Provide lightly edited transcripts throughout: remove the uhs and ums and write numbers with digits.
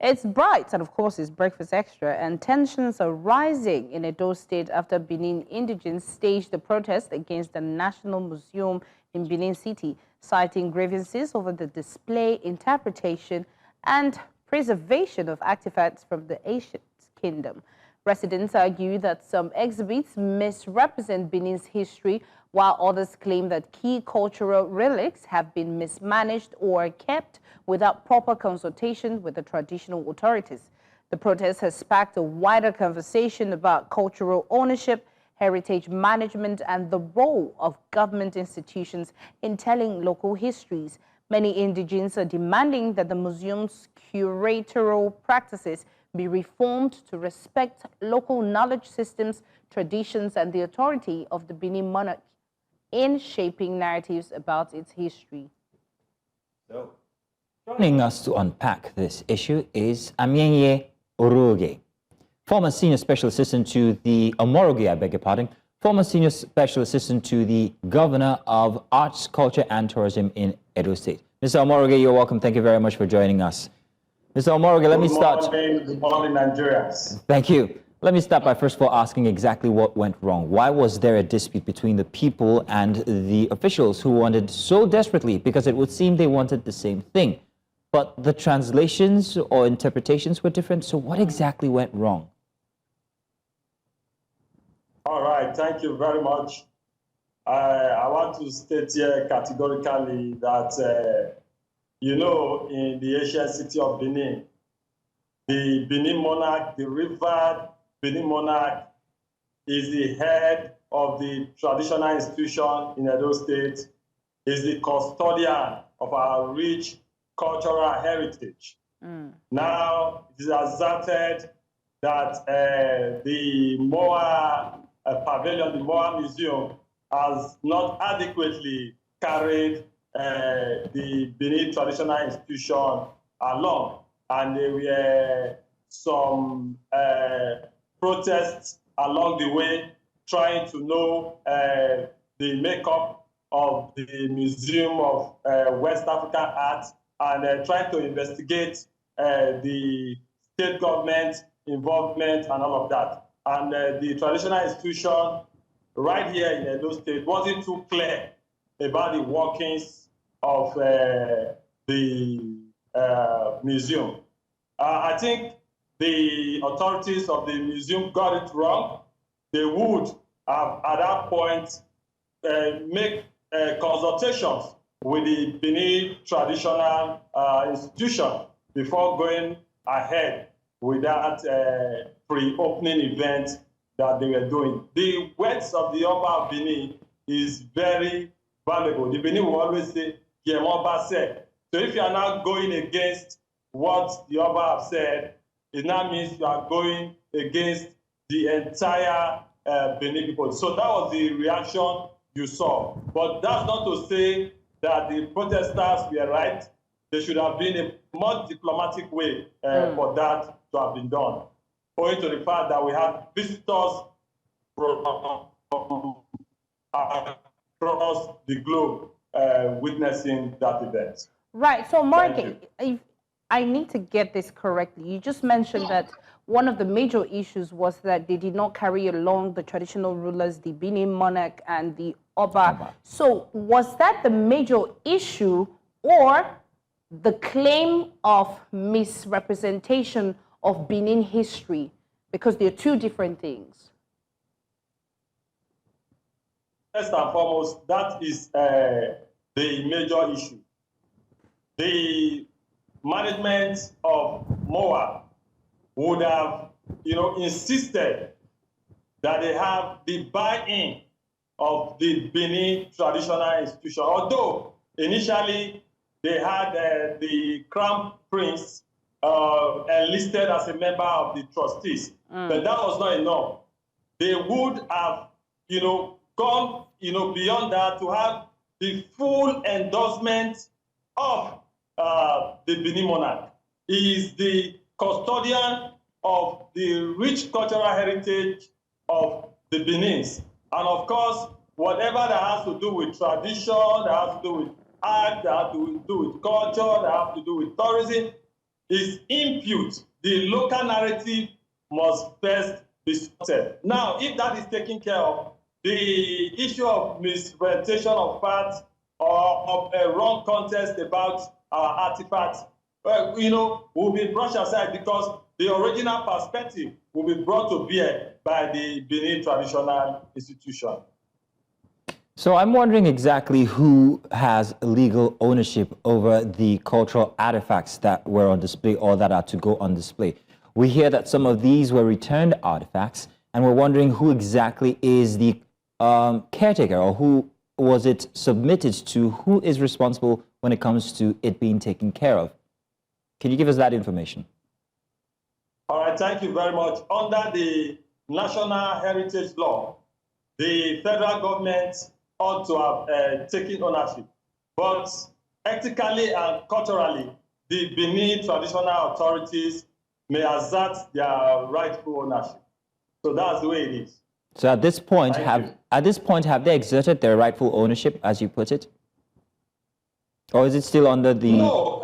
It's bright, and of course, it's Breakfast Xtra, and tensions are rising in Edo State after Benin Indigenes staged a protest against the National Museum in Benin City, citing grievances over the display, interpretation, and preservation of artifacts from the ancient kingdom. Residents argue that some exhibits misrepresent Benin's history, while others claim that key cultural relics have been mismanaged or kept without proper consultation with the traditional authorities. The protest has sparked a wider conversation about cultural ownership, heritage management, and the role of government institutions in telling local histories. Many indigenes are demanding that the museum's curatorial practices be reformed to respect local knowledge systems, traditions, and the authority of the Benin monarch in shaping narratives about its history. So, joining us to unpack this issue is Amienye Oorogie, former Senior Special Assistant to the Oorogie, I beg your pardon, former Senior Special Assistant to the Governor of Arts, Culture and Tourism in Edo State. Mr. Oorogie, you're welcome. Thank you very much for joining us. Mr. Oorogie, let me start. Good morning, Nigerians. Thank you. Let me start by first of all asking exactly what went wrong. Why was there a dispute between the people and the officials who wanted so desperately, because it would seem they wanted the same thing, but the translations or interpretations were different? So what exactly went wrong? All right, thank you very much. I want to state here categorically that, in the ancient city of Benin, the Benin monarch, the revered Benin monarch, is the head of the traditional institution in Edo State, is the custodian of our rich cultural heritage. Now, it is asserted that the Moa Pavilion, the Moa Museum, has not adequately carried the Benin traditional institution along. And there were some protests along the way trying to know the makeup of the Museum of West African Art and trying to investigate the state government involvement and all of that. And the traditional institution right here in Edo State wasn't too clear about the workings of the museum. I think the authorities of the museum got it wrong. They would have, at that point, make consultations with the Benin traditional institution before going ahead with that pre-opening event that they were doing. The words of the Oba of Benin is very valuable. The Benin will always say, Oba said. So if you are now going against what the Oba have said, it now means you are going against the entire Benin people. So that was the reaction you saw. But that's not to say that the protesters were right. There should have been a more diplomatic way for that to have been done, owing to the fact that we had visitors from across the globe witnessing that event. Right. So, Morgan, I need to get this correctly. You just mentioned that one of the major issues was that they did not carry along the traditional rulers, the Benin monarch and the Oba. So was that the major issue, or the claim of misrepresentation of Benin history? Because they're two different things. First and foremost, that is the major issue. The management of MOA would have, insisted that they have the buy-in of the Benin traditional institution. Although initially they had the Crown Prince enlisted as a member of the trustees, but that was not enough. They would have, gone, beyond that to have the full endorsement of the Benin monarch. He is the custodian of the rich cultural heritage of the Benins. And of course, whatever that has to do with tradition, that has to do with art, that has to do with culture, that has to do with tourism, is impute. The local narrative must first be sorted. Now, if that is taken care of, the issue of misrepresentation of facts or of a wrong context about our artifacts, will be brushed aside because the original perspective will be brought to bear by the Benin traditional institution. So I'm wondering exactly who has legal ownership over the cultural artifacts that were on display or that are to go on display. We hear that some of these were returned artifacts, and we're wondering who exactly is the caretaker, or who was it submitted to, who is responsible when it comes to it being taken care of. Can you give us that information? All right, thank you very much. Under the National Heritage Law, the federal government ought to have taken ownership. But ethically and culturally, the Benin traditional authorities may assert their rightful ownership. So that's the way it is. So at this point, have they exerted their rightful ownership, as you put it? Or is it still under the... No,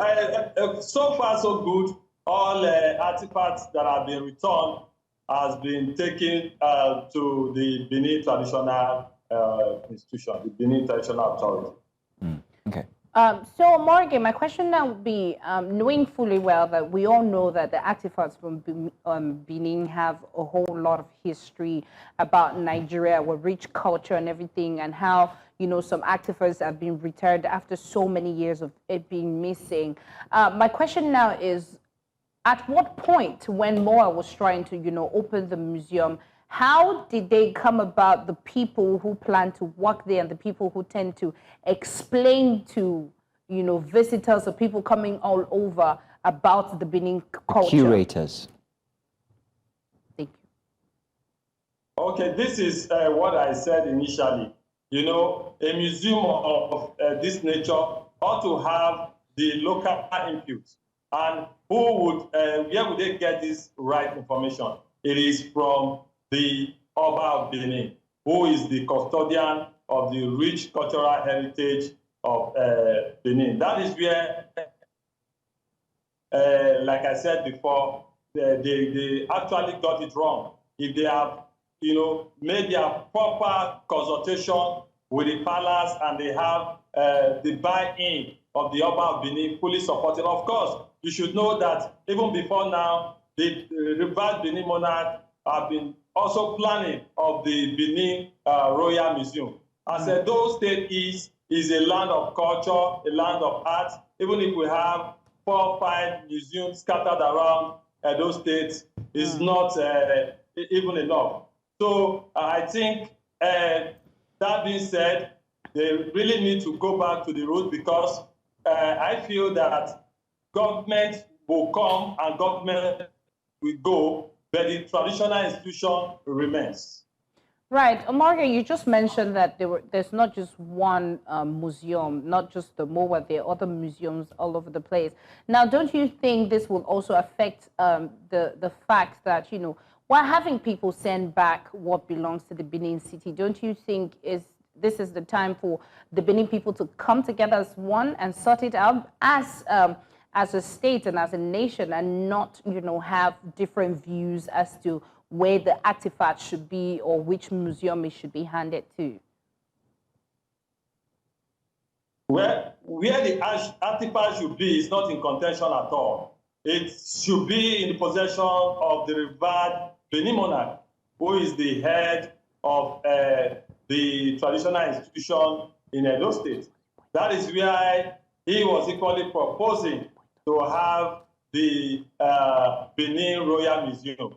so far so good. All artifacts that have been returned has been taken to the Benin traditional institution, the Benin traditional authority. Okay. So, Morgan, my question now would be, knowing fully well that we all know that the artifacts from Benin have a whole lot of history about Nigeria, our rich culture and everything, and how, some artifacts have been returned after so many years of it being missing. My question now is, at what point, when MOA was trying to, open the museum, how did they come about, the people who plan to work there and the people who tend to explain to, visitors or people coming all over about the Benin culture? Curators. Thank you. Okay, this is what I said initially. A museum of this nature ought to have the local input. And where would they get this right information? It is from the Oba of Benin, who is the custodian of the rich cultural heritage of Benin. That is where, like I said before, they actually got it wrong. If they have, made their proper consultation with the palace and they have the buy-in of the Oba of Benin fully supported, of course, you should know that even before now, the revered Benin monarch have been also planning of the Benin Royal Museum. As Edo State is a land of culture, a land of art. Even if we have 4 or 5 museums scattered around Edo State, is not even enough. So I think that being said, they really need to go back to the root, because I feel that government will come and government will go, but the traditional institution remains. Right. Omarga, you just mentioned that there's not just one museum, not just the MOA, there are other museums all over the place. Now, don't you think this will also affect the fact that, while having people send back what belongs to the Benin City, don't you think this is the time for the Benin people to come together as one and sort it out as a state and as a nation, and not, have different views as to where the artifact should be or which museum it should be handed to? Where the artifact should be is not in contention at all. It should be in the possession of the revered Benin monarch, who is the head of the traditional institution in Edo State. That is why he was equally proposing to have the Benin Royal Museum.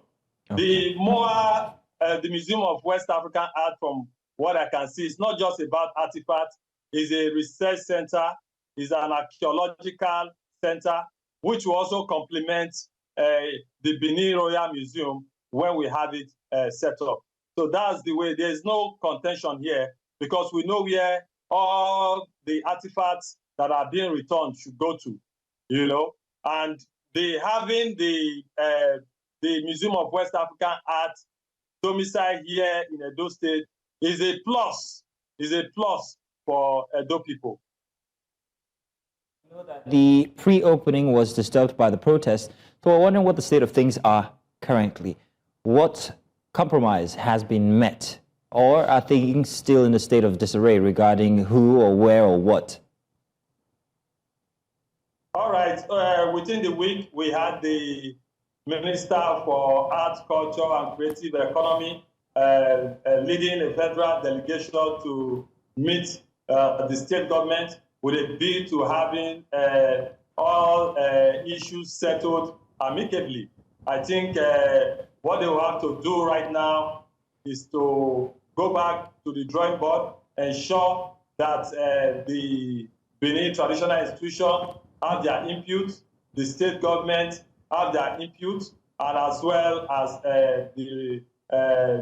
The MOA, the Museum of West African Art, from what I can see, is not just about artifacts. It's a research center, it's an archaeological center, which will also complement the Benin Royal Museum when we have it set up. So that's the way. There's no contention here, because we know where all the artifacts that are being returned should go to, and having the Museum of West African Art domicile here in Edo State is a plus for Edo people. The pre-opening was disturbed by the protest, so we're wondering what the state of things are currently. What compromise has been met, or are things still in a state of disarray regarding who or where or what? All right. Within the week, we had the Minister for Arts, Culture, and Creative Economy leading a federal delegation to meet the state government with a bid to having all issues settled amicably. I think what they will have to do right now is to go back to the drawing board, ensure that the Benin traditional institution have their input, the state government have their input, and as well as the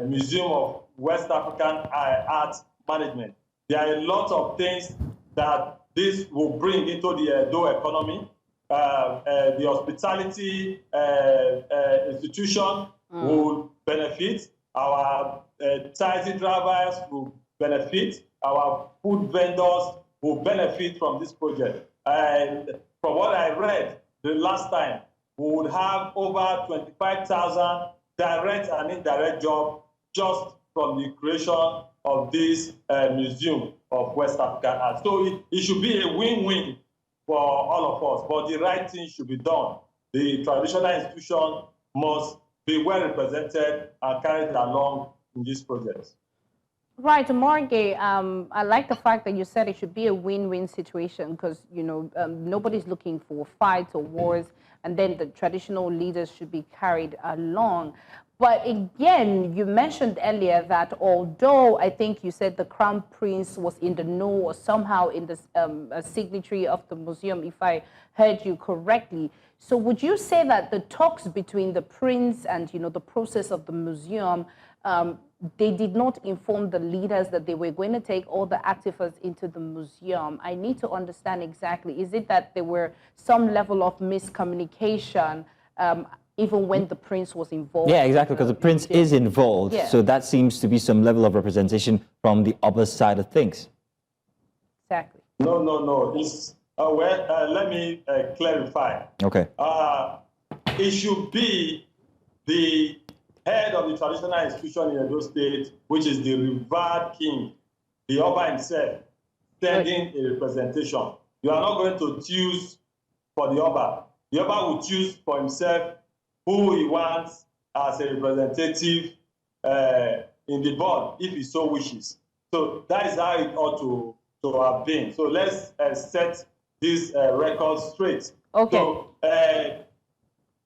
Museum of West African Art Management. There are a lot of things that this will bring into the Edo economy. The hospitality institution will benefit, our taxi drivers will benefit, our food vendors will benefit from this project. And from what I read the last time, we would have over 25,000 direct and indirect jobs just from the creation of this Museum of West African Art. So it should be a win-win for all of us, but the right thing should be done. The traditional institution must be well represented and carried along in this project. Right, Oorogie, I like the fact that you said it should be a win-win situation because, you know, nobody's looking for fights or wars, and then the traditional leaders should be carried along. But again, you mentioned earlier that although I think you said the Crown Prince was in the know or somehow in the signatory of the museum, if I heard you correctly. So would you say that the talks between the Prince and, you know, the process of the museum, they did not inform the leaders that they were going to take all the artifacts into the museum? I need to understand exactly. Is it that there were some level of miscommunication even when the Prince was involved? Yeah, exactly, because the Prince is involved. Yeah. So that seems to be some level of representation from the other side of things. Exactly. No. It's, let me clarify. Okay. It should be the head of the traditional institution in Edo State, which is the revered king, the Oba himself, sending a representation. You are not going to choose for the Oba. The Oba will choose for himself who he wants as a representative in the board, if he so wishes. So that is how it ought to have been. So let's set this record straight. Okay. So,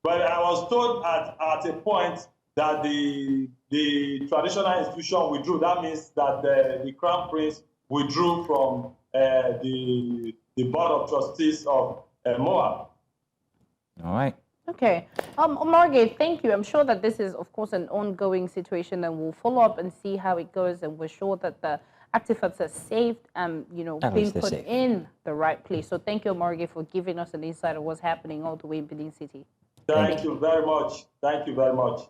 but I was told at a point that the traditional institution withdrew. That means that the Crown Prince withdrew from the Board of Trustees of Moab. All right. Okay. Oorogie, thank you. I'm sure that this is, of course, an ongoing situation, and we'll follow up and see how it goes, and we're sure that the artifacts are saved and, you know, being put in the right place. So thank you, Oorogie, for giving us an insight of what's happening all the way in Benin City. Thank you very much. Thank you very much.